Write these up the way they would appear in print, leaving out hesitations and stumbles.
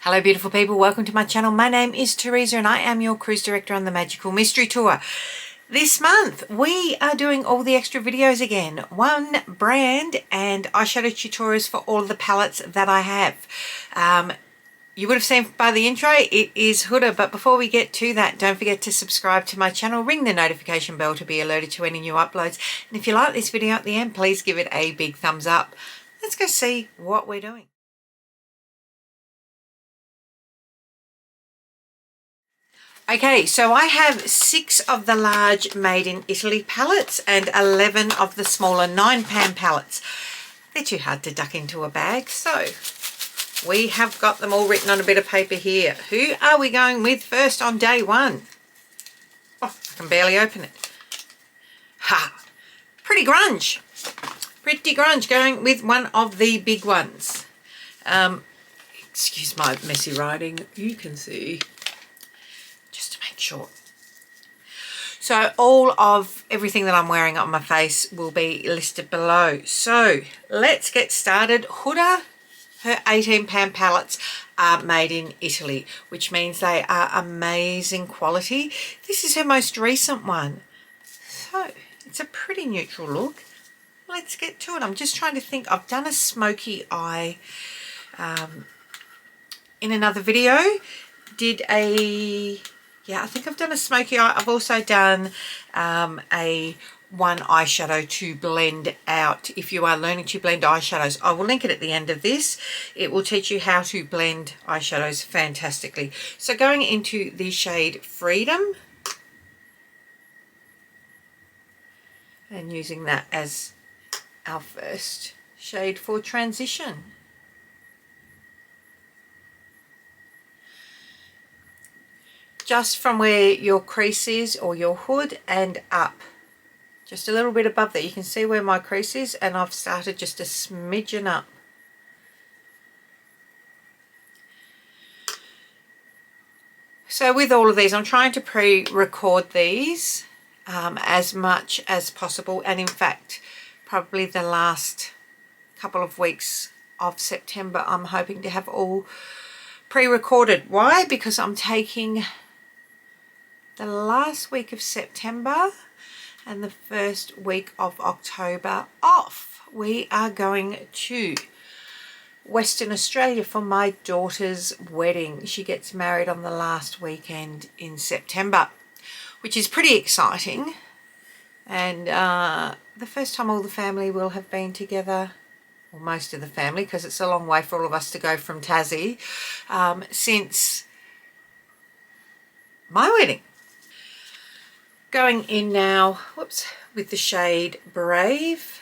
Hello beautiful people, welcome to my channel. My name is Teresa and I am your cruise director on the Magical Mystery Tour. This month we are doing all the extra videos again. One brand and eyeshadow tutorials for all of the palettes that I have. You would have seen by the intro, it is Huda, but before we get to that, don't forget to subscribe to my channel, ring the notification bell to be alerted to any new uploads. And if you like this video at the end, please give it a big thumbs up. Let's go see what we're doing. Okay, so I have 6 of the large Made in Italy palettes and 11 of the smaller 9-pan palettes. They're too hard to duck into a bag, so we have got them all written on a bit of paper here. Who are we going with first on day one? Oh, I can barely open it. Ha! Pretty Grunge. Pretty Grunge, going with one of the big ones. Excuse my messy writing, you can see. Short. So all of everything that I'm wearing on my face will be listed below. So let's get started. Huda, her 18-pan palettes are made in Italy, which means they are amazing quality. This is her most recent one. So it's a pretty neutral look. Let's get to it. I'm just trying to think. I've done a smoky eye in another video. I think I've done a smoky eye. I've also done one eyeshadow to blend out. If you are learning to blend eyeshadows, I will link it at the end of this. It will teach you how to blend eyeshadows fantastically. So going into the shade Freedom and using that as our first shade for transition. Just from where your crease is or your hood and up, just a little bit above that. You can see where my crease is, and I've started just a smidgen up. So with all of these, I'm trying to pre-record these as much as possible, and in fact probably the last couple of weeks of September I'm hoping to have all pre-recorded. Why? Because I'm taking the last week of September and the first week of October off. We are going to Western Australia for my daughter's wedding. She gets married on the last weekend in September, which is pretty exciting, and the first time all the family will have been together, or most of the family, because it's a long way for all of us to go from Tassie, since my wedding. Going in now, whoops, with the shade Brave.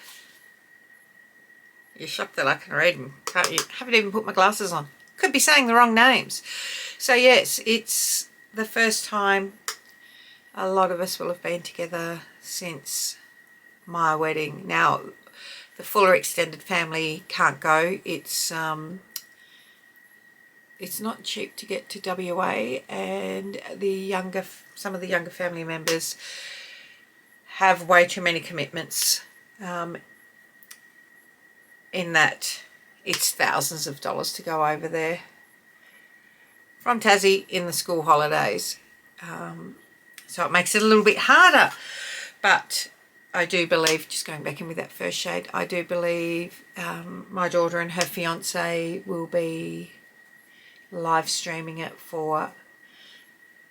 You're shocked that I can read them. Haven't even put my glasses on. Could be saying the wrong names. So yes, it's the first time a lot of us will have been together since my wedding. Now, the fuller extended family can't go. It's not cheap to get to WA, and some of the younger family members have way too many commitments, in that it's thousands of dollars to go over there from Tassie in the school holidays. So it makes it a little bit harder, but I do believe, just going back in with that first shade, I do believe my daughter and her fiance will be live streaming it for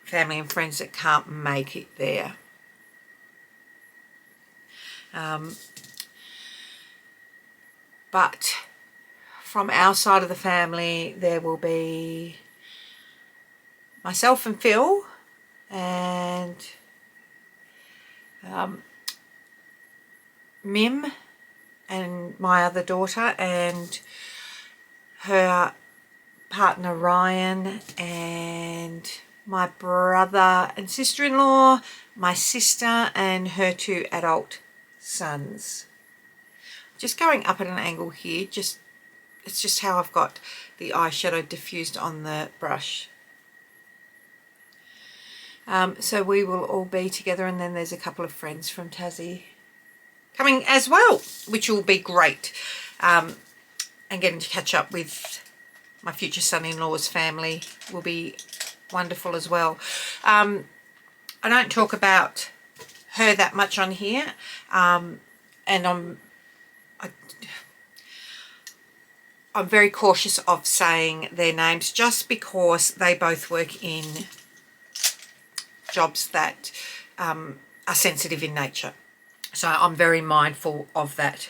family and friends that can't make it there. But from our side of the family, there will be myself and Phil, and Mim and my other daughter and her partner Ryan, and my brother and sister-in-law, my sister and her 2 adult sons. Just going up at an angle here, it's just how I've got the eyeshadow diffused on the brush. So we will all be together, and then there's a couple of friends from Tassie coming as well, which will be great, and getting to catch up with my future son-in-law's family will be wonderful as well. I don't talk about her that much on here, and I'm very cautious of saying their names just because they both work in jobs that are sensitive in nature. So I'm very mindful of that.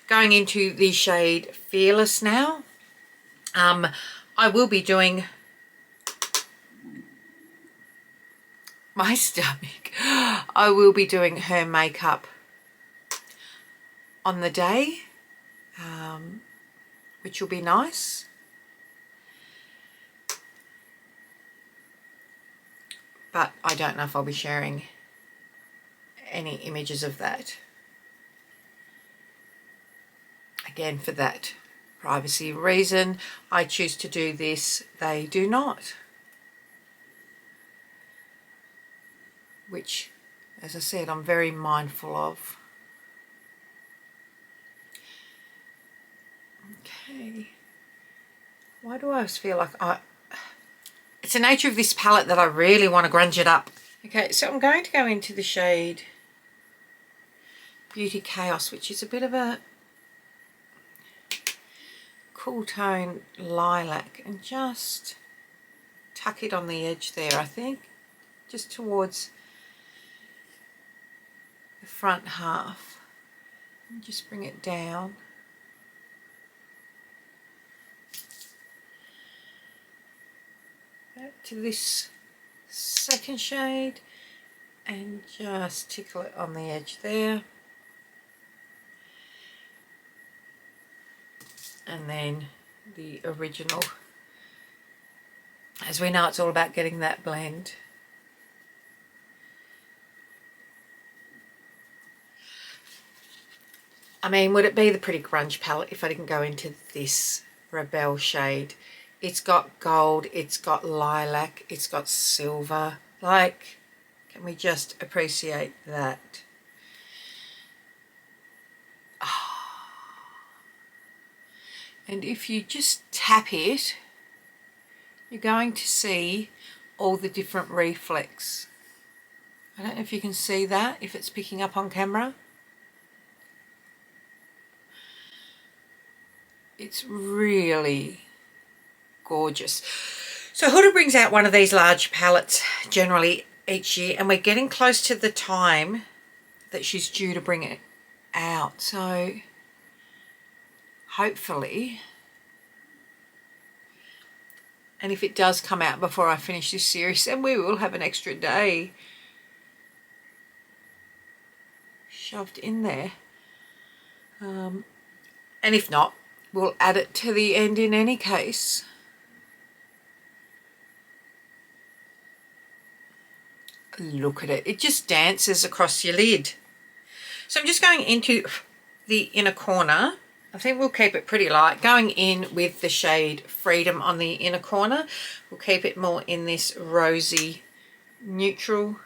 Going into the shade Fearless now. I will be doing my stomach. I will be doing her makeup on the day, which will be nice. But I don't know if I'll be sharing any images of that. Again, for that privacy reason, I choose to do this. They do not. Which, as I said, I'm very mindful of. Okay. Why do I always feel like it's the nature of this palette that I really want to grunge it up. Okay, so I'm going to go into the shade Beauty Chaos, which is a bit of a cool tone lilac, and just tuck it on the edge there, I think, just towards the front half, and just bring it down. Back to this second shade and just tickle it on the edge there. And then the original. As we know, it's all about getting that blend. I mean, would it be the Pretty Grunge palette if I didn't go into this Rebel shade? It's got gold, it's got lilac, it's got silver. Like, can we just appreciate that? And if you just tap it, you're going to see all the different reflex. I don't know if you can see that, if it's picking up on camera. It's really gorgeous. So Huda brings out one of these large palettes generally each year, and we're getting close to the time that she's due to bring it out. So hopefully, and if it does come out before I finish this series, then we will have an extra day shoved in there. And if not, we'll add it to the end in any case. Look at it. It just dances across your lid. So I'm just going into the inner corner. I think we'll keep it pretty light. Going in with the shade Freedom on the inner corner. We'll keep it more in this rosy neutral.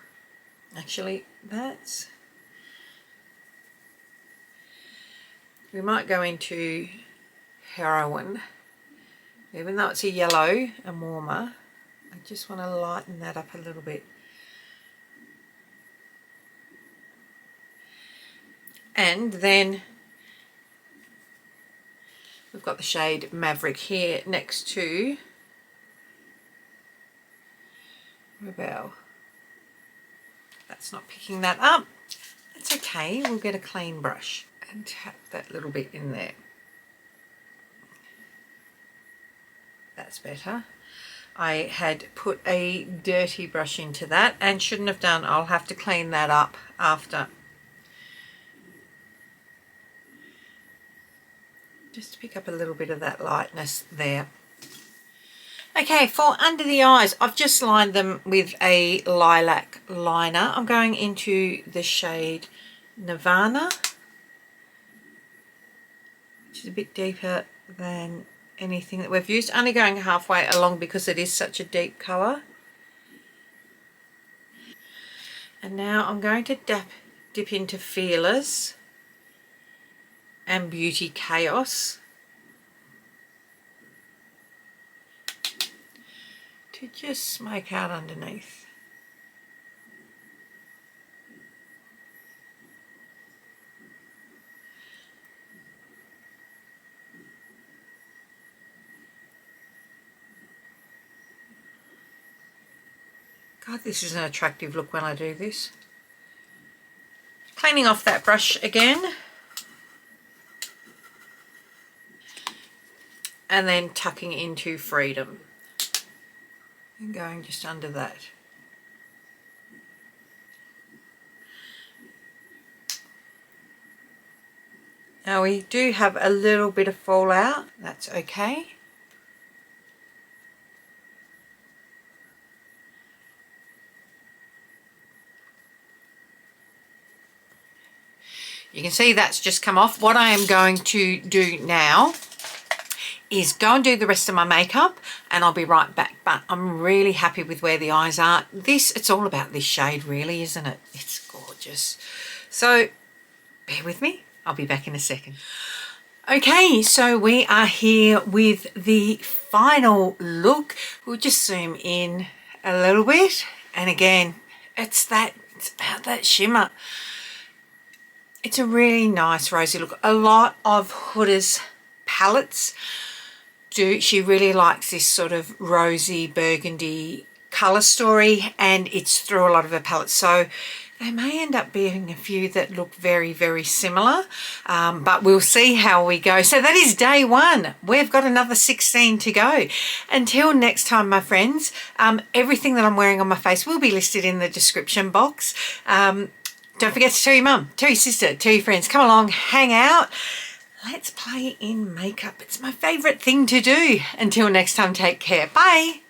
Actually, that's... we might go into Heroin. Even though it's a yellow and warmer, I just want to lighten that up a little bit. And then we've got the shade Maverick here next to Rebel. That's not picking that up. That's okay, we'll get a clean brush and tap that little bit in there. That's better. I had put a dirty brush into that and shouldn't have done. I'll have to clean that up after. Just to pick up a little bit of that lightness there. Okay, for under the eyes, I've just lined them with a lilac liner. I'm going into the shade Nirvana, which is a bit deeper than anything that we've used. Only going halfway along because it is such a deep colour. And now I'm going to dip into Fearless and Beauty Chaos. to just smoke out underneath. God, this is an attractive look when I do this. Cleaning off that brush again. And then tucking into Freedom. And going just under that. Now we do have a little bit of fallout. That's okay. You can see that's just come off. What I am going to do now is go and do the rest of my makeup and I'll be right back. But I'm really happy with where the eyes are. It's all about this shade really, isn't it? It's gorgeous. So bear with me. I'll be back in a second. Okay, so we are here with the final look. We'll just zoom in a little bit. And again, it's about that shimmer. It's a really nice rosy look. A lot of Huda's palettes she really likes this sort of rosy burgundy colour story, and it's through a lot of her palettes. So they may end up being a few that look very, very similar, but we'll see how we go. So that is day one. We've got another 16 to go. Until next time, my friends, everything that I'm wearing on my face will be listed in the description box. Don't forget to tell your mum, tell your sister, tell your friends. Come along, hang out. Let's play in makeup. It's my favourite thing to do. Until next time, take care. Bye.